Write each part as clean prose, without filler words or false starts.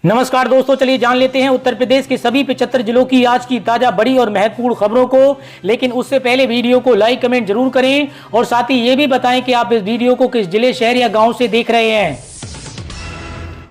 नमस्कार दोस्तों, चलिए जान लेते हैं उत्तर प्रदेश के सभी 75 जिलों की आज की ताजा बड़ी और महत्वपूर्ण खबरों को। लेकिन उससे पहले वीडियो को लाइक कमेंट जरूर करें और साथ ही ये भी बताएं कि आप इस वीडियो को किस जिले, शहर या गांव से देख रहे हैं।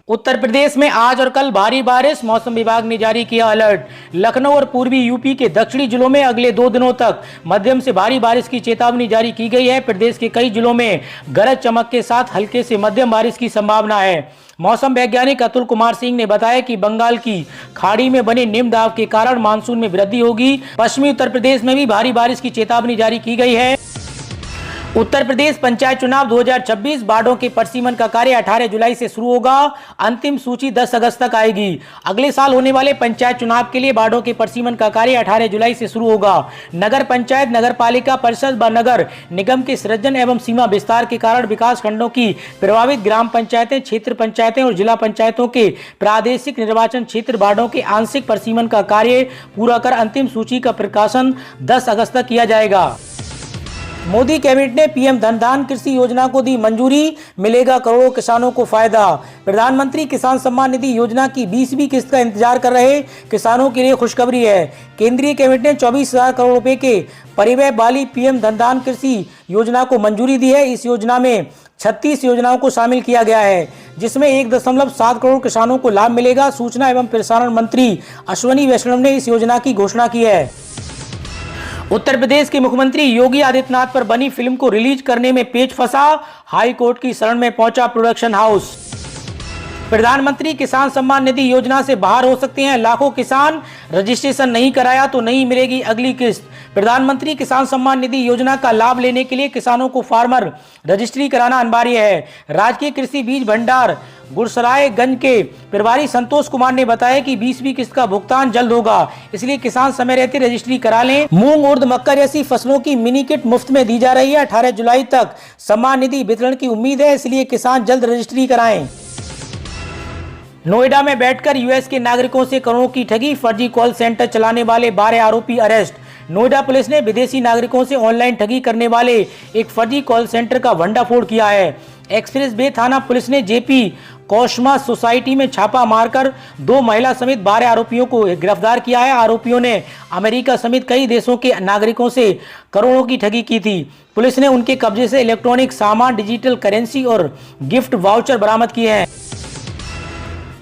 उत्तर प्रदेश में आज और कल भारी बारिश, मौसम विभाग ने जारी किया अलर्ट। लखनऊ और पूर्वी यूपी के दक्षिणी जिलों में अगले 2 दिनों तक मध्यम से भारी बारिश की चेतावनी जारी की गई है। प्रदेश के कई जिलों में गरज चमक के साथ हल्के से मध्यम बारिश की संभावना है। मौसम वैज्ञानिक अतुल कुमार सिंह ने बताया कि बंगाल की खाड़ी में बने निम्न दाब के कारण मानसून में वृद्धि होगी। पश्चिमी उत्तर प्रदेश में भी भारी बारिश की चेतावनी जारी की गई है। उत्तर प्रदेश पंचायत चुनाव 2026 वार्डों के परिसीमन का कार्य 18 जुलाई से शुरू होगा। अंतिम सूची 10 अगस्त तक आएगी। अगले साल होने वाले पंचायत चुनाव के लिए वार्डों के परिसीमन का कार्य 18 जुलाई से शुरू होगा। नगर पंचायत, नगर पालिका परिषद व नगर निगम के सृजन एवं सीमा विस्तार के कारण विकास खंडों की प्रभावित ग्राम पंचायतें, क्षेत्र पंचायतें और जिला पंचायतों के प्रादेशिक निर्वाचन क्षेत्र वार्डों के आंशिक परिसीमन का कार्य पूरा कर अंतिम सूची का प्रकाशन 10 अगस्त तक किया जाएगा। मोदी कैबिनेट ने पीएम धन कृषि योजना को दी मंजूरी, मिलेगा करोड़ों किसानों को फायदा। प्रधानमंत्री किसान सम्मान निधि योजना की 20वीं किस्त का इंतजार कर रहे किसानों के लिए खुशखबरी है। केंद्रीय कैबिनेट ने 24,000 करोड़ रुपए के परिव्यय वाली पीएम धन कृषि योजना को मंजूरी दी है। इस योजना में 36 योजनाओं को शामिल किया गया है, जिसमें 1.7 करोड़ किसानों को लाभ मिलेगा। सूचना एवं प्रसारण मंत्री अश्विनी वैष्णव ने इस योजना की घोषणा की है। उत्तर प्रदेश के मुख्यमंत्री योगी आदित्यनाथ पर बनी फिल्म को रिलीज करने में पेच फंसा, हाई कोर्ट की शरण में पहुंचा प्रोडक्शन हाउस। प्रधानमंत्री किसान सम्मान निधि योजना से बाहर हो सकते हैं लाखों किसान, रजिस्ट्रेशन नहीं कराया तो नहीं मिलेगी अगली किस्त। प्रधानमंत्री किसान सम्मान निधि योजना का लाभ लेने के लिए किसानों को फार्मर रजिस्ट्री कराना अनिवार्य है। राजकीय कृषि बीज भंडार गुरसरायगंज के प्रभारी संतोष कुमार ने बताया कि 20वीं किस्त का भुगतान जल्द होगा, इसलिए किसान समय रहते रजिस्ट्री करा लें। मूंग, उर्द, मक्का जैसी फसलों की मिनी किट मुफ्त में दी जा रही है। 18 जुलाई तक सम्मान निधि वितरण की उम्मीद है, इसलिए किसान जल्द रजिस्ट्री कराएं। नोएडा में बैठकर यूएस के नागरिकों से करोड़ों की ठगी, फर्जी कॉल सेंटर चलाने वाले 12 आरोपी अरेस्ट। नोएडा पुलिस ने विदेशी नागरिकों से ऑनलाइन ठगी करने वाले एक फर्जी कॉल सेंटर का भंडाफोड़ किया है। एक्सप्रेस वे थाना पुलिस ने जेपी कॉस्मा सोसाइटी में छापा मारकर 2 महिला समेत 12 आरोपियों को गिरफ्तार किया है। आरोपियों ने अमेरिका समेत कई देशों के नागरिकों से करोड़ों की ठगी की थी। पुलिस ने उनके कब्जे से इलेक्ट्रॉनिक सामान, डिजिटल करेंसी और गिफ्ट वाउचर बरामद किए हैं।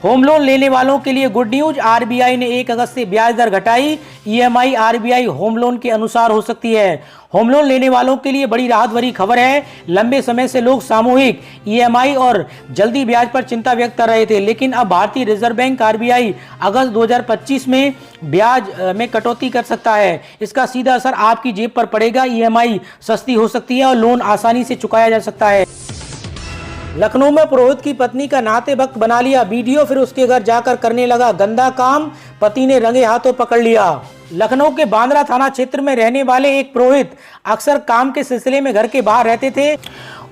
होम लोन लेने वालों के लिए गुड न्यूज, आरबीआई ने 1 अगस्त से ब्याज दर घटाई। ईएमआई आरबीआई होम लोन के अनुसार हो सकती है। होम लोन लेने वालों के लिए बड़ी राहत भरी खबर है। लंबे समय से लोग सामूहिक ईएमआई और जल्दी ब्याज पर चिंता व्यक्त कर रहे थे, लेकिन अब भारतीय रिजर्व बैंक आरबीआई अगस्त 2025 में ब्याज में कटौती कर सकता है। इसका सीधा असर आपकी जेब पर पड़ेगा। ईएमआई सस्ती हो सकती है और लोन आसानी से चुकाया जा सकता है। लखनऊ में पुरोहित की पत्नी का नहाते वक्त बना लिया वीडियो, फिर उसके घर जाकर करने लगा गंदा काम, पति ने रंगे हाथों पकड़ लिया। लखनऊ के बांद्रा थाना क्षेत्र में रहने वाले एक पुरोहित अक्सर काम के सिलसिले में घर के बाहर रहते थे।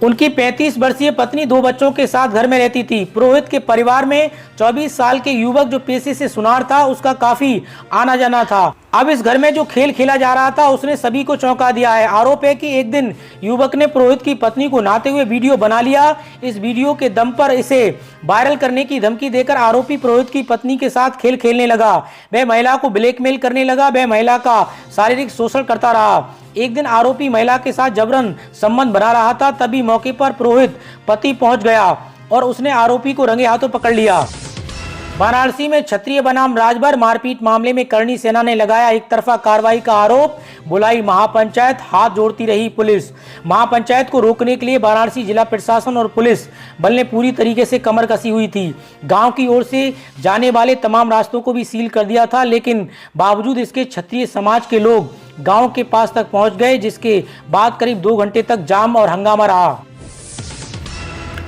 उनकी 35 वर्षीय पत्नी 2 बच्चों के साथ घर में रहती थी। पुरोहित के परिवार में 24 साल के युवक जो पेशे से सुनार था, उसका काफी आना जाना था। अब इस घर में जो खेल खेला जा रहा था उसने सभी को चौंका दिया है। आरोप है कि एक दिन युवक ने पुरोहित की पत्नी को नहाते हुए वीडियो बना लिया। इस वीडियो के दम पर इसे वायरल करने की धमकी देकर आरोपी पुरोहित की पत्नी के साथ खेल खेलने लगा। वह महिला को ब्लैकमेल करने लगा, वह महिला का शारीरिक शोषण करता रहा। एक दिन आरोपी महिला के साथ जबरन संबंध बना रहा था, तभी मौके पर पुरोहित पति पहुंच गया और उसने आरोपी को रंगे हाथों पकड़ लिया। वाराणसी में क्षत्रिय बनाम राजभर मारपीट मामले में करणी सेना ने लगाया एक तरफा कार्रवाई का आरोप। बुलाई महापंचायत, हाथ जोड़ती रही पुलिस। महापंचायत को रोकने के लिए वाराणसी जिला प्रशासन और पुलिस बल ने पूरी तरीके से कमर कसी हुई थी। गांव की ओर से जाने वाले तमाम रास्तों को भी सील कर दिया था, लेकिन बावजूद इसके क्षत्रिय समाज के लोग गांव के पास तक पहुंच गए, जिसके बाद करीब 2 घंटे तक जाम और हंगामा रहा।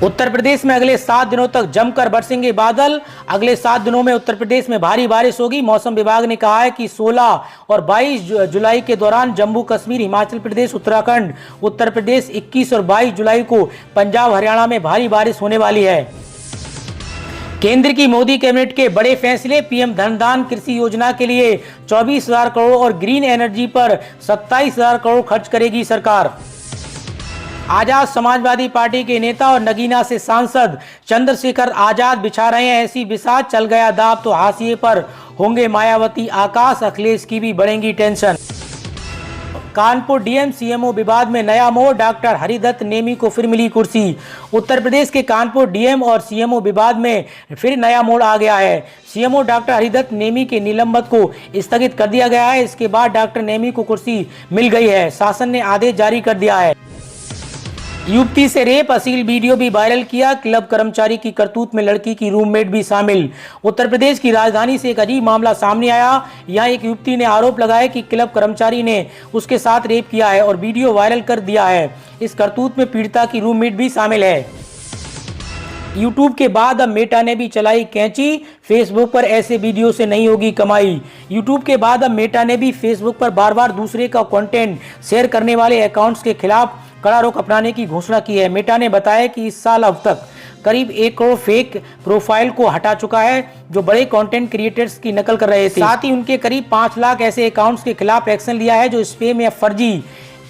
उत्तर प्रदेश में अगले 7 दिनों तक जमकर बरसेंगे बादल। अगले 7 दिनों में उत्तर प्रदेश में भारी बारिश होगी। मौसम विभाग ने कहा है कि 16 और 22 जुलाई के दौरान जम्मू कश्मीर, हिमाचल प्रदेश, उत्तराखंड, उत्तर प्रदेश, 21 और 22 जुलाई को पंजाब, हरियाणा में भारी बारिश होने वाली है। केंद्र की मोदी कैबिनेट के बड़े फैसले, पीएम धन कृषि योजना के लिए 24,000 करोड़ और ग्रीन एनर्जी पर 27,000 करोड़ खर्च करेगी सरकार। आजाद समाजवादी पार्टी के नेता और नगीना से सांसद चंद्रशेखर आजाद बिछा रहे हैं ऐसी बिसात, चल गया दाब तो हाशिए पर होंगे मायावती आकाश, अखिलेश की भी बढ़ेंगी टेंशन। कानपुर डीएम सीएमओ विवाद में नया मोड़, डॉक्टर हरिदत्त नेमी को फिर मिली कुर्सी। उत्तर प्रदेश के कानपुर डीएम और सीएमओ विवाद में फिर नया मोड़ आ गया है। सीएमओ डॉक्टर हरिदत्त नेमी के निलंबन को स्थगित कर दिया गया है। इसके बाद डॉक्टर नेमी को कुर्सी मिल गई है। शासन ने आदेश जारी कर दिया है। युवती से रेप अश्लील वीडियो भी वायरल किया, क्लब कर्मचारी की करतूत में लड़की की रूममेट भी शामिल। उत्तर प्रदेश की राजधानी से एक अजीब मामला सामने आया। यहां एक युवती ने आरोप लगाया कि क्लब कर्मचारी ने उसके साथ रेप किया है और वीडियो वायरल कर दिया है। इस करतूत में पीड़िता की रूममेट भी शामिल है। यूट्यूब के बाद अब मेटा ने भी चलाई कैंची, फेसबुक पर ऐसे वीडियो से नहीं होगी कमाई। यूट्यूब के बाद अब मेटा ने भी फेसबुक पर बार बार दूसरे का कंटेंट शेयर करने वाले अकाउंट्स के खिलाफ कड़ा रुख अपनाने की घोषणा की है। मेटा ने बताया कि इस साल अब तक करीब 1 करोड़ फेक प्रोफाइल को हटा चुका है जो बड़े कंटेंट क्रिएटर्स की नकल कर रहे थे। साथ ही उनके करीब 5 लाख ऐसे अकाउंट्स के खिलाफ एक्शन लिया है जो स्पैम या फर्जी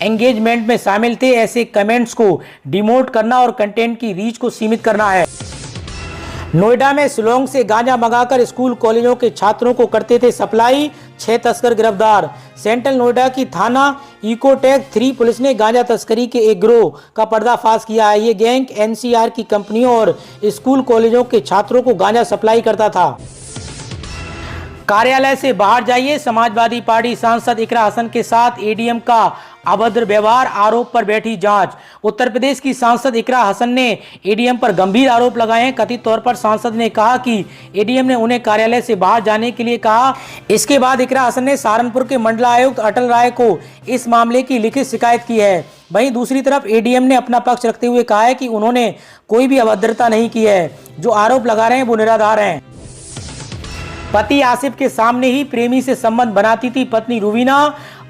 एंगेजमेंट में शामिल थे। ऐसे कमेंट्स को डिमोट करना और कंटेंट की रीच को सीमित करना है। नोएडा में शिलोंग से गांजा मंगाकर स्कूल कॉलेजों के छात्रों को करते थे सप्लाई, 6 तस्कर गिरफ्तार। सेंट्रल नोएडा की थाना इकोटेक 3 पुलिस ने गांजा तस्करी के एक गिरोह का पर्दाफाश किया है। ये गैंग एनसीआर की कंपनियों और स्कूल कॉलेजों के छात्रों को गांजा सप्लाई करता था। कार्यालय से बाहर जाइए, समाजवादी पार्टी सांसद इकरा हसन के साथ एडीएम का अभद्र व्यवहार, आरोप पर बैठी जांच। उत्तर प्रदेश की सांसद इकरा हसन ने एडीएम पर गंभीर आरोप लगाए हैं। कथित तौर पर सांसद ने कहा कि एडीएम ने उन्हें कार्यालय से बाहर जाने के लिए कहा। इसके बाद इकरा हसन ने सहारनपुर के मंडलायुक्त अटल राय को इस मामले की लिखित शिकायत की है। वहीं दूसरी तरफ एडीएम ने अपना पक्ष रखते हुए कहा है कि उन्होंने कोई भी अभद्रता नहीं की है। जो आरोप लगा रहे हैं वो निराधार हैं। पति आसिफ के सामने ही प्रेमी से संबंध बनाती थी पत्नी रुबीना।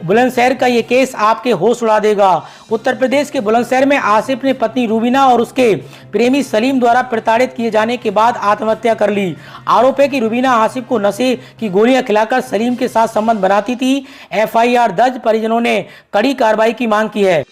बुलंदशहर का ये केस आपके होश उड़ा देगा। उत्तर प्रदेश के बुलंदशहर में आसिफ ने पत्नी रुबीना और उसके प्रेमी सलीम द्वारा प्रताड़ित किए जाने के बाद आत्महत्या कर ली। आरोप है कि रुबीना आसिफ को नशे की गोलियां खिलाकर सलीम के साथ संबंध बनाती थी। एफआईआर दर्ज, परिजनों ने कड़ी कार्रवाई की मांग की है।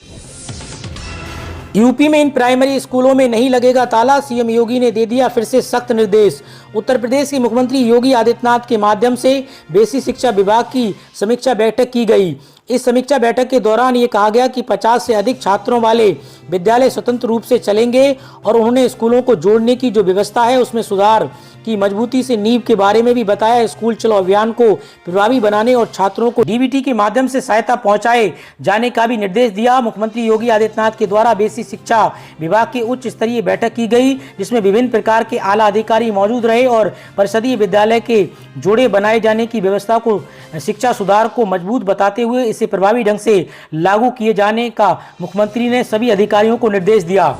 यूपी में इन प्राइमरी स्कूलों में नहीं लगेगा ताला, सीएम योगी ने दे दिया फिर से सख्त निर्देश। उत्तर प्रदेश के मुख्यमंत्री योगी आदित्यनाथ के माध्यम से बेसिक शिक्षा विभाग की समीक्षा बैठक की गई। इस समीक्षा बैठक के दौरान ये कहा गया कि 50 से अधिक छात्रों वाले विद्यालय स्वतंत्र रूप से चलेंगे और उन्होंने स्कूलों को जोड़ने की जो व्यवस्था है उसमें सुधार की मजबूती से नींव के बारे में भी बताया। स्कूल चलो अभियान को प्रभावी बनाने और छात्रों को डीबीटी के माध्यम से सहायता पहुंचाए जाने का भी निर्देश दिया। मुख्यमंत्री योगी आदित्यनाथ के द्वारा बेसिक शिक्षा विभाग की उच्च स्तरीय बैठक की गई जिसमें विभिन्न प्रकार के आला अधिकारी मौजूद रहे और परिषदीय विद्यालय के जोड़े बनाए जाने की व्यवस्था को शिक्षा सुधार को मजबूत बताते हुए इसे प्रभावी ढंग से लागू किए जाने का मुख्यमंत्री ने सभी अधिकारियों को निर्देश दिया।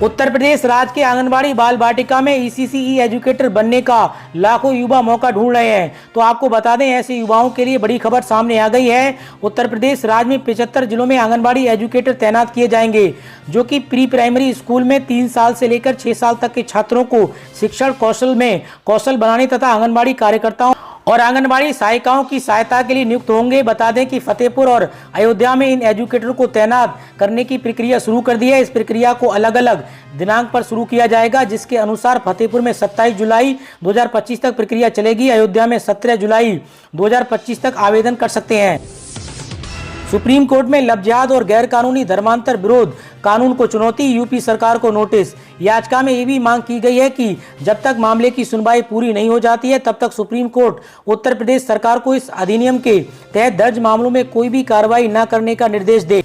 उत्तर प्रदेश राज्य के आंगनबाड़ी बाल बाटिका में ईसीसी एजुकेटर बनने का लाखों युवा मौका ढूंढ रहे हैं। तो आपको बता दें, ऐसे युवाओं के लिए बड़ी खबर सामने आ गई है। उत्तर प्रदेश राज्य में 75 जिलों में आंगनबाड़ी एजुकेटर तैनात किए जाएंगे जो कि प्री प्राइमरी स्कूल में 3 साल से लेकर 6 साल तक के छात्रों को शिक्षण कौशल बनाने तथा आंगनबाड़ी कार्यकर्ताओं और आंगनबाड़ी सहायिकाओं की सहायता के लिए नियुक्त होंगे। बता दें कि फतेहपुर और अयोध्या में इन एजुकेटर को तैनात करने की प्रक्रिया शुरू कर दी है। इस प्रक्रिया को अलग अलग दिनांक पर शुरू किया जाएगा, जिसके अनुसार फतेहपुर में 27 जुलाई 2025 तक प्रक्रिया चलेगी। अयोध्या में 17 जुलाई 2025 तक आवेदन कर सकते हैं। सुप्रीम कोर्ट में लव जिहाद और गैर कानूनी धर्मांतर विरोध कानून को चुनौती, यूपी सरकार को नोटिस। याचिका में ये भी मांग की गई है कि जब तक मामले की सुनवाई पूरी नहीं हो जाती है तब तक सुप्रीम कोर्ट उत्तर प्रदेश सरकार को इस अधिनियम के तहत दर्ज मामलों में कोई भी कार्रवाई न करने का निर्देश दे।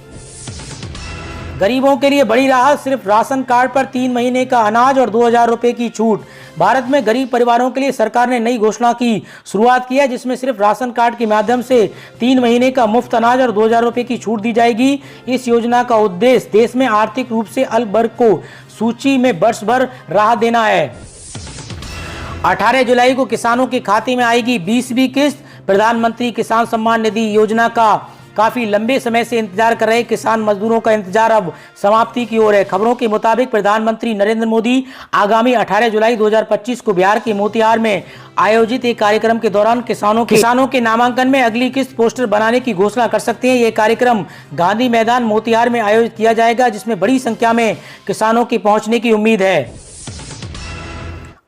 गरीबों के लिए बड़ी राहत, सिर्फ राशन कार्ड पर 3 महीने का अनाज और 2000 रुपए की छूट। भारत में गरीब परिवारों के लिए सरकार ने नई घोषणा की शुरुआत की है जिसमें सिर्फ राशन कार्ड के माध्यम से 3 महीने का मुफ्त अनाज और 2000 रुपए की छूट दी जाएगी। इस योजना का उद्देश्य देश में आर्थिक रूप से अल्प वर्ग को सूची में वर्ष भर राहत देना है। 18 जुलाई को किसानों के खाते में आएगी 20वीं किस्त। प्रधानमंत्री किसान सम्मान निधि योजना का काफी लंबे समय से इंतजार कर रहे किसान मजदूरों का इंतजार अब समाप्ति की ओर है। खबरों के मुताबिक प्रधानमंत्री नरेंद्र मोदी आगामी 18 जुलाई 2025 को बिहार के मोतिहार में आयोजित एक कार्यक्रम के दौरान किसानों के नामांकन में अगली किस्त पोस्टर बनाने की घोषणा कर सकते हैं। यह कार्यक्रम गांधी मैदान मोतिहार में आयोजित किया जाएगा, जिसमें बड़ी संख्या में किसानों के पहुंचने की उम्मीद है।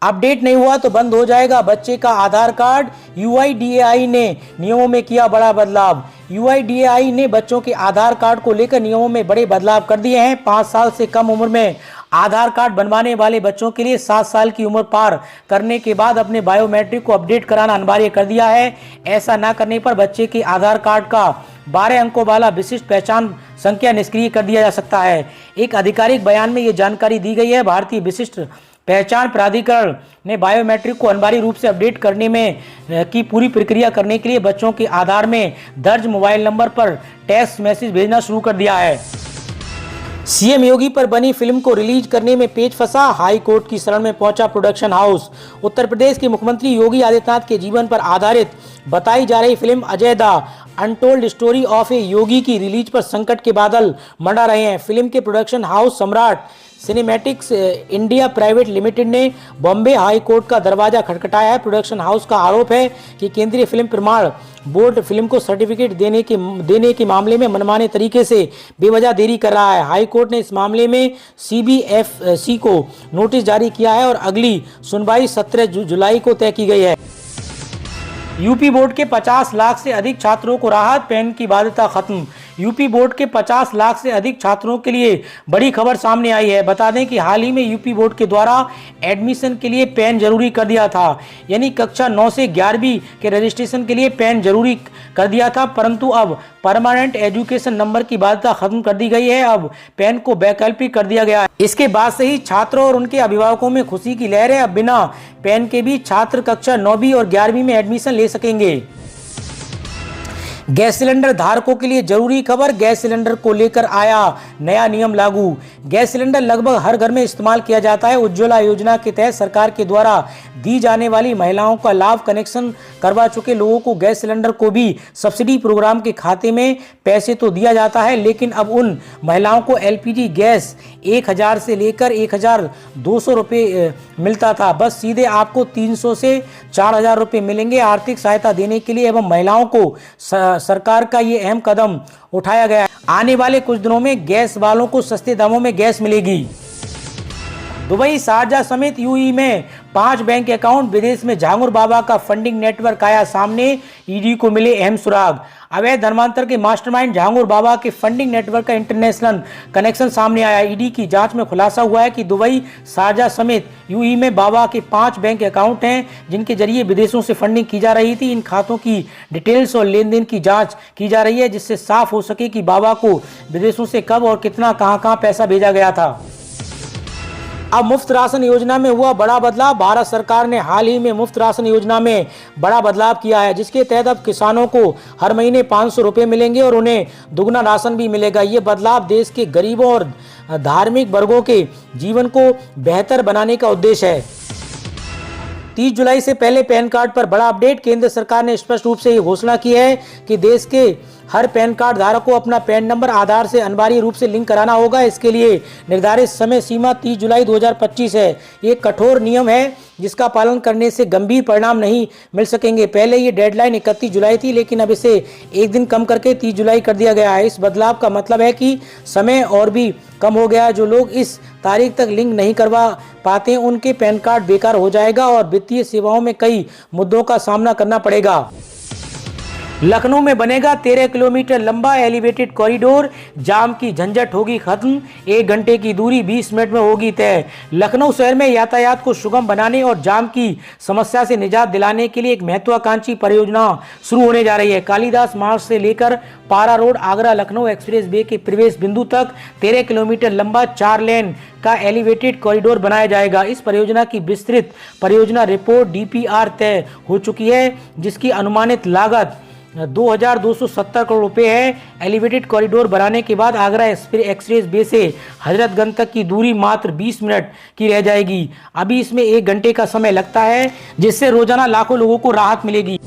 अपडेट नहीं हुआ तो बंद हो जाएगा बच्चे का आधार कार्ड। यूआईडीएआई ने नियमों में किया बड़ा बदलाव। यूआईडीएआई ने बच्चों के आधार कार्ड को लेकर नियमों में बड़े बदलाव कर दिए हैं। 5 साल से कम उम्र में आधार कार्ड बनवाने वाले बच्चों के लिए 7 साल की उम्र पार करने के बाद अपने बायोमेट्रिक को अपडेट कराना अनिवार्य कर दिया है। ऐसा न करने पर बच्चे के आधार कार्ड का 12 अंकों वाला विशिष्ट पहचान संख्या निष्क्रिय कर दिया जा सकता है। एक आधिकारिक बयान में ये जानकारी दी गई है। भारतीय विशिष्ट पहचान प्राधिकरण ने बायोमेट्रिक को अनिवार्य रूप से अपडेट करने में की पूरी प्रक्रिया करने के लिए बच्चों के आधार में दर्ज मोबाइल नंबर पर टेक्स्ट मैसेज भेजना शुरू कर दिया है। सीएम योगी पर बनी फिल्म को रिलीज करने में पेच फंसा, हाई कोर्ट की शरण में पहुंचा प्रोडक्शन हाउस। उत्तर प्रदेश के मुख्यमंत्री योगी आदित्यनाथ के जीवन पर आधारित बताई जा रही film Ajey the untold story of a Yogi की रिलीज पर संकट के बादल मंडा रहे हैं। फिल्म के प्रोडक्शन हाउस सम्राट सिनेमैटिक्स इंडिया प्राइवेट लिमिटेड ने बॉम्बे हाई कोर्ट का दरवाजा खटखटाया है। प्रोडक्शन हाउस का आरोप है कि केंद्रीय फिल्म प्रमाण बोर्ड फिल्म को सर्टिफिकेट देने के मामले में मनमाने तरीके से बेवजह देरी कर रहा है। हाई कोर्ट ने इस मामले में सीबीएफसी को नोटिस जारी किया है और अगली सुनवाई 17 जुलाई को तय की गई है। यूपी बोर्ड के 50 लाख से अधिक छात्रों को राहत, पेन की बाध्यता खत्म। यूपी बोर्ड के 50 लाख से अधिक छात्रों के लिए बड़ी खबर सामने आई है। बता दें कि हाल ही में यूपी बोर्ड के द्वारा एडमिशन के लिए पेन जरूरी कर दिया था, यानी कक्षा 9 से 11वीं के रजिस्ट्रेशन के लिए पेन जरूरी कर दिया था, परंतु अब परमानेंट एजुकेशन नंबर की बाध्यता खत्म कर दी गई है। अब पेन को वैकल्पिक कर दिया गया है। इसके बाद से ही छात्रों और उनके अभिभावकों में खुशी की लहर है। अब बिना पेन के भी छात्र कक्षा 9वीं और 11वीं में एडमिशन ले सकेंगे। गैस सिलेंडर धारकों के लिए जरूरी खबर, गैस सिलेंडर को लेकर आया नया नियम लागू। गैस सिलेंडर लगभग हर घर में इस्तेमाल किया जाता है। उज्ज्वला योजना के तहत सरकार के द्वारा दी जाने वाली महिलाओं का लाभ, कनेक्शन करवा चुके लोगों को गैस सिलेंडर को भी सब्सिडी प्रोग्राम के खाते में पैसे तो दिया जाता है, लेकिन अब उन महिलाओं को एलपीजी गैस 1000 से लेकर 1200 रुपये मिलता था, बस सीधे आपको 300 से 4000 रुपये मिलेंगे। आर्थिक सहायता देने के लिए एवं महिलाओं को सरकार का ये अहम कदम उठाया गया है। आने वाले कुछ दिनों में गैस वालों को सस्ते दामों में गैस मिलेगी। दुबई, शारजा समेत यूएई में 5 बैंक अकाउंट, विदेश में झांगुर बाबा का फंडिंग नेटवर्क आया सामने, ईडी को मिले अहम सुराग। अवैध धर्मांतर के मास्टरमाइंड झांगुर बाबा के फंडिंग नेटवर्क का इंटरनेशनल कनेक्शन सामने आया। ईडी की जांच में खुलासा हुआ है कि दुबई, शारजा समेत यूएई में बाबा के 5 बैंक अकाउंट हैं, जिनके जरिए विदेशों से फंडिंग की जा रही थी। इन खातों की डिटेल्स और लेन देन की जांच की जा रही है, जिससे साफ हो सके कि बाबा को विदेशों से कब और कितना कहां पैसा भेजा गया था। अब मुफ्त राशन योजना में हुआ बड़ा बदलाव। भारत सरकार ने हाल ही में मुफ्त राशन योजना में बड़ा बदलाव किया है, जिसके तहत अब किसानों को हर महीने 500 रुपये मिलेंगे और उन्हें दुगना राशन भी मिलेगा। ये बदलाव देश के गरीबों और धार्मिक वर्गों के जीवन को बेहतर बनाने का उद्देश्य है। 30 जुलाई से पहले पैन कार्ड पर बड़ा अपडेट। केंद्र सरकार ने स्पष्ट रूप से ये घोषणा की है कि देश के हर पैन कार्ड धारक को अपना पैन नंबर आधार से अनिवार्य रूप से लिंक कराना होगा। इसके लिए निर्धारित समय सीमा 30 जुलाई 2025 है। ये कठोर नियम है, जिसका पालन करने से गंभीर परिणाम नहीं मिल सकेंगे। पहले ये डेडलाइन 31 जुलाई थी, लेकिन अब इसे एक दिन कम करके 30 जुलाई कर दिया गया है। इस बदलाव का मतलब है कि समय और भी कम हो गया है। जो लोग इस तारीख तक लिंक नहीं करवा पाते, उनके पैन कार्ड बेकार हो जाएगा और वित्तीय सेवाओं में कई मुद्दों का सामना करना पड़ेगा। लखनऊ में बनेगा 13 किलोमीटर लंबा एलिवेटेड कॉरिडोर, जाम की झंझट होगी खत्म, 1 घंटे की दूरी 20 मिनट में होगी तय। लखनऊ शहर में यातायात को सुगम बनाने और जाम की समस्या से निजात दिलाने के लिए एक महत्वाकांक्षी परियोजना शुरू होने जा रही है। कालिदास मार्ग से लेकर पारा road, Agra Lucknow express way के प्रवेश बिंदु तक 13 किलोमीटर लंबा 4 लेन का एलिवेटेड कॉरिडोर बनाया जाएगा। इस परियोजना की विस्तृत परियोजना रिपोर्ट DPR तय हो चुकी है, जिसकी अनुमानित लागत 2270 करोड़ रुपए है। एलिवेटेड कॉरिडोर बनाने के बाद आगरा एक्सप्रेस वे से हजरतगंज तक की दूरी मात्र 20 मिनट की रह जाएगी। अभी इसमें 1 घंटे का समय लगता है, जिससे रोजाना लाखों लोगों को राहत मिलेगी।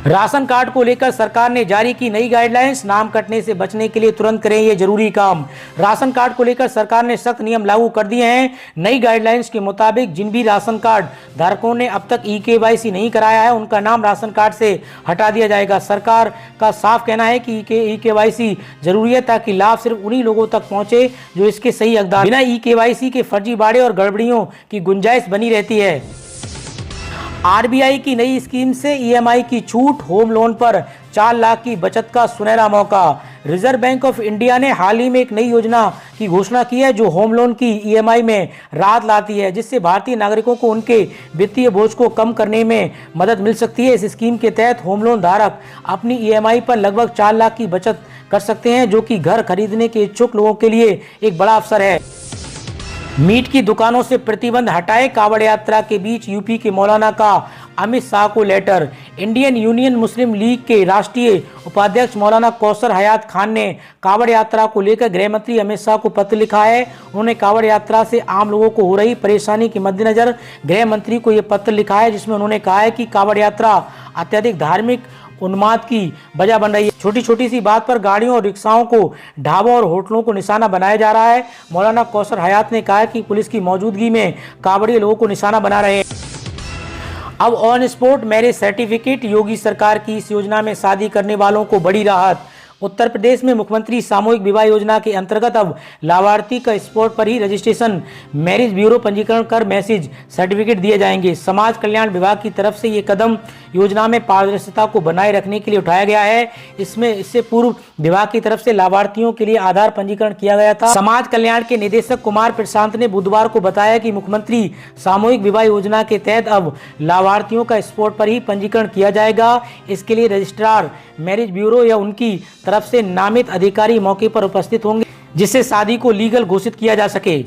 राशन कार्ड को लेकर सरकार ने जारी की नई गाइडलाइंस। नाम कटने से बचने के लिए तुरंत करें ये जरूरी काम। राशन कार्ड को लेकर सरकार ने सख्त नियम लागू कर दिए हैं। नई गाइडलाइंस के मुताबिक जिन भी राशन कार्ड धारकों ने अब तक ई-केवाईसी नहीं कराया है, उनका नाम राशन कार्ड से हटा दिया जाएगा। सरकार का साफ कहना है कि ई-केवाईसी जरूरी है ताकि लाभ सिर्फ उन्हीं लोगों तक पहुंचे जो इसके सही हकदार। बिना ई-केवाईसी के फर्जीवाड़े और गड़बड़ियों की गुंजाइश बनी रहती है। आरबीआई की नई स्कीम से ईएमआई की छूट, होम लोन पर 4 लाख की बचत का सुनहरा मौका। रिजर्व बैंक ऑफ इंडिया ने हाल ही में एक नई योजना की घोषणा की है जो होम लोन की ईएमआई में राहत लाती है, जिससे भारतीय नागरिकों को उनके वित्तीय बोझ को कम करने में मदद मिल सकती है। इस स्कीम के तहत होम लोन धारक अपनी ईएमआई पर लगभग 4 लाख की बचत कर सकते हैं, जो कि घर खरीदने के इच्छुक लोगों के लिए एक बड़ा अवसर है। मीट की दुकानों से प्रतिबंध हटाए, कावड़ यात्रा के बीच यूपी के मौलाना का अमित शाह को लेटर। इंडियन यूनियन मुस्लिम लीग के राष्ट्रीय उपाध्यक्ष मौलाना कौसर हयात खान ने कावड़ यात्रा को लेकर गृह मंत्री अमित शाह को पत्र लिखा है। उन्होंने कावड़ यात्रा से आम लोगों को हो रही परेशानी के मद्देनजर गृह मंत्री को यह पत्र लिखा है, जिसमें उन्होंने कहा है कि कावड़ यात्रा अत्यधिक धार्मिक उन्माद की वजह बन रही है। छोटी छोटी सी बात पर गाड़ियों और रिक्शाओं को, ढाबों और होटलों को निशाना बनाया जा रहा है। मौलाना कौसर हयात ने कहा कि पुलिस की मौजूदगी में कावड़िए लोगों को निशाना बना रहे हैं। अब ऑन स्पॉट मैरिज सर्टिफिकेट, योगी सरकार की इस योजना में शादी करने वालों को बड़ी राहत। उत्तर प्रदेश में मुख्यमंत्री सामूहिक विवाह योजना के अंतर्गत अब लाभार्थी का स्पॉट पर ही रजिस्ट्रेशन, मैरिज ब्यूरो पंजीकरण कर मैरिज सर्टिफिकेट दिए जाएंगे। समाज कल्याण विभाग की तरफ से ये कदम योजना में पारदर्शिता को बनाए रखने के लिए उठाया गया है। इससे पूर्व विभाग की तरफ से लाभार्थियों के लिए आधार पंजीकरण किया गया था। समाज कल्याण के निदेशक कुमार प्रशांत ने बुधवार को बताया कि मुख्यमंत्री सामूहिक विवाह योजना के तहत अब लाभार्थियों का स्पॉट पर ही पंजीकरण किया जाएगा। इसके लिए रजिस्ट्रार, मैरिज ब्यूरो या उनकी तरफ से नामित अधिकारी मौके पर उपस्थित होंगे, जिससे शादी को लीगल घोषित किया जा सके।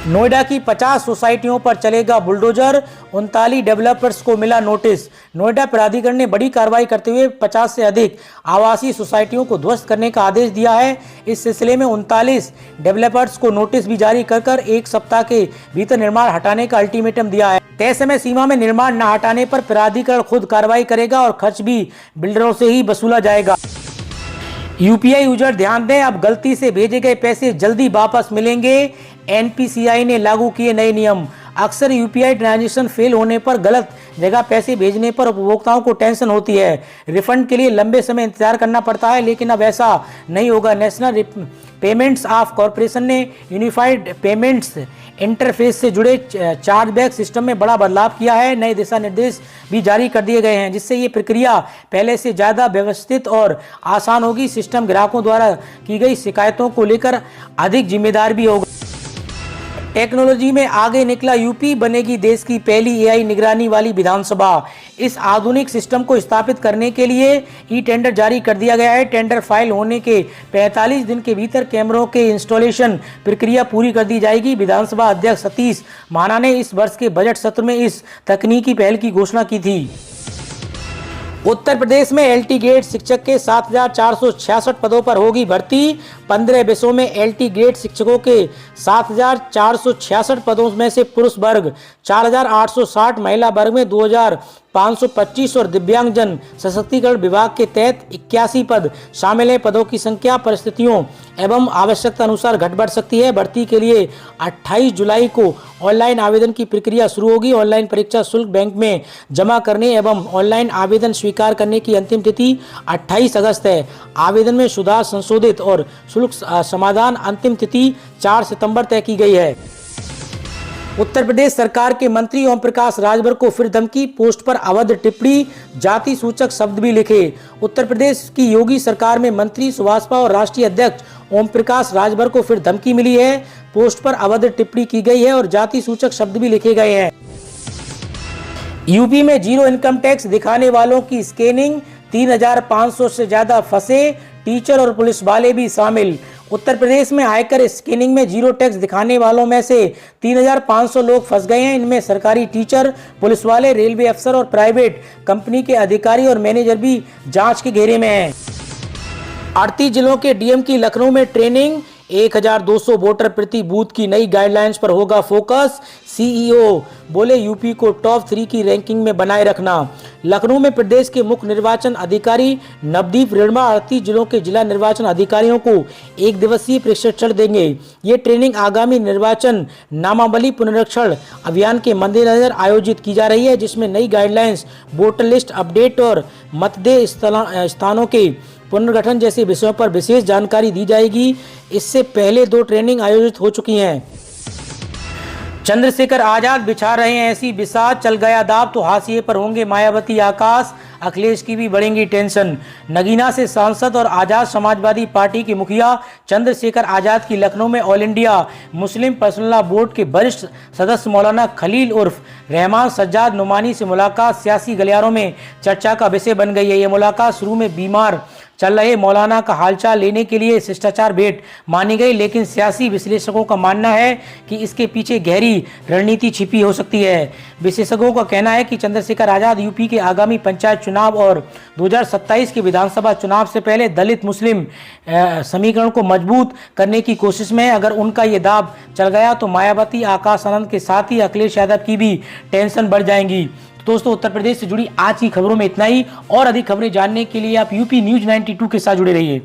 नोएडा की 50 सोसाइटियों पर चलेगा बुलडोजर, 39 डेवलपर्स को मिला नोटिस। नोएडा प्राधिकरण ने बड़ी कार्रवाई करते हुए 50 से अधिक आवासीय सोसाइटियों को ध्वस्त करने का आदेश दिया है। इस सिलसिले में 39 डेवलपर्स को नोटिस भी जारी कर 1 सप्ताह के भीतर निर्माण हटाने का अल्टीमेटम दिया है। तय समय सीमा में निर्माण न हटाने पर प्राधिकरण खुद कार्रवाई करेगा और खर्च भी बिल्डरों से ही वसूला जाएगा। यूपीआई यूजर ध्यान दें, अब गलती से भेजे गए पैसे जल्दी वापस मिलेंगे। एनपीसीआई ने लागू किए नए नियम। अक्सर यूपीआई ट्रांजैक्शन फेल होने पर, गलत जगह पैसे भेजने पर उपभोक्ताओं को टेंशन होती है। रिफंड के लिए लंबे समय इंतजार करना पड़ता है, लेकिन अब ऐसा नहीं होगा। नेशनल पेमेंट्स ऑफ कॉरपोरेशन ने यूनिफाइड पेमेंट्स इंटरफेस से जुड़े चार्जबैक सिस्टम में बड़ा बदलाव किया है। नए दिशा निर्देश भी जारी कर दिए गए हैं, जिससे ये प्रक्रिया पहले से ज़्यादा व्यवस्थित और आसान होगी। सिस्टम ग्राहकों द्वारा की गई शिकायतों को लेकर अधिक जिम्मेदार भी होगा। टेक्नोलॉजी में आगे निकला यूपी, बनेगी देश की पहली एआई निगरानी वाली विधानसभा। इस आधुनिक सिस्टम को स्थापित करने के लिए ई टेंडर जारी कर दिया गया है। टेंडर फाइल होने के 45 दिन के भीतर कैमरों के इंस्टॉलेशन प्रक्रिया पूरी कर दी जाएगी। विधानसभा अध्यक्ष सतीश महाना ने इस वर्ष के बजट सत्र में इस तकनीकी पहल की घोषणा की थी। उत्तर प्रदेश में एलटी ग्रेड शिक्षक के 7,466 पदों पर होगी भर्ती। 15 विषयों में एलटी ग्रेड शिक्षकों के 7,466 पदों में से पुरुष वर्ग 4,860, महिला वर्ग में 2,525 और दिव्यांगजन सशक्तिकरण विभाग के तहत 81 पद शामिल हैं। पदों की संख्या परिस्थितियों एवं आवश्यकता अनुसार घट बढ़ सकती है। भर्ती के लिए 28 जुलाई को ऑनलाइन आवेदन की प्रक्रिया शुरू होगी। ऑनलाइन परीक्षा शुल्क बैंक में जमा करने एवं ऑनलाइन आवेदन स्वीकार करने की अंतिम तिथि 28 अगस्त है। आवेदन में सुधार, संशोधित और शुल्क समाधान अंतिम तिथि 4 सितंबर तय की गई है। उत्तर प्रदेश सरकार के मंत्री ओम प्रकाश राजभर को फिर धमकी, पोस्ट पर अभद्र टिप्पणी, जाति सूचक शब्द भी लिखे। उत्तर प्रदेश की योगी सरकार में मंत्री सुभाषपा और राष्ट्रीय अध्यक्ष ओम प्रकाश राजभर को फिर धमकी मिली है। पोस्ट पर अभद्र टिप्पणी की गई है और जाति सूचक शब्द भी लिखे गए हैं। यूपी में जीरो इनकम टैक्स दिखाने वालों की स्कैनिंग, 3,500 से ज्यादा फंसे, टीचर और पुलिस वाले भी शामिल। उत्तर प्रदेश में आयकर स्कैनिंग में जीरो टैक्स दिखाने वालों में से 3,500 लोग फंस गए हैं। इनमें सरकारी टीचर, पुलिस वाले, रेलवे अफसर और प्राइवेट कंपनी के अधिकारी और मैनेजर भी जांच के घेरे में हैं। 38 जिलों के डीएम की लखनऊ में ट्रेनिंग, 1200 वोटर प्रति बूथ की नई गाइडलाइंस पर होगा फोकस। सीईओ बोले यूपी को टॉप 3 की रैंकिंग में बनाए रखना। लखनऊ में प्रदेश के मुख्य निर्वाचन अधिकारी नवदीप रेणवा 38 जिलों के जिला निर्वाचन अधिकारियों को एक दिवसीय प्रशिक्षण देंगे। ये ट्रेनिंग आगामी निर्वाचन नामावली पुनरीक्षण अभियान के मद्देनजर आयोजित की जा रही है, जिसमें नई गाइडलाइंस, वोटर लिस्ट अपडेट और मतदेय स्थानों के पुनर्गठन जैसे विषयों पर विशेष जानकारी दी जाएगी। इससे पहले 2 ट्रेनिंग आयोजित हो चुकी हैं। चंद्रशेखर आजाद बिछा रहे हैं ऐसी बिसात, चल गया दाब तो हाशिए पर होंगे मायावती आकाश। अखिलेश की भी बढ़ेंगी टेंशन। नगीना से सांसद और आजाद समाजवादी पार्टी के मुखिया चंद्रशेखर आजाद की लखनऊ में all India Muslim personal law board के वरिष्ठ सदस्य मौलाना खलील उर्फ रहमान सज्जाद नुमानी से मुलाकात सियासी गलियारों में चर्चा का विषय बन गई है। ये मुलाकात शुरू में बीमार चल रहे मौलाना का हालचाल लेने के लिए शिष्टाचार भेंट मानी गई, लेकिन सियासी विश्लेषकों का मानना है कि इसके पीछे गहरी रणनीति छिपी हो सकती है। विशेषज्ञों का कहना है कि चंद्रशेखर आजाद यूपी के आगामी पंचायत चुनाव और 2027 के विधानसभा चुनाव से पहले दलित मुस्लिम समीकरण को मजबूत करने की कोशिश में है। अगर उनका ये दाव चल गया तो मायावती, आकाश आनंद के साथ ही अखिलेश यादव की भी टेंशन बढ़ जाएंगी। तो दोस्तों, उत्तर प्रदेश से जुड़ी आज की खबरों में इतना ही। और अधिक खबरें जानने के लिए आप यूपी न्यूज 92 के साथ जुड़े रहिए।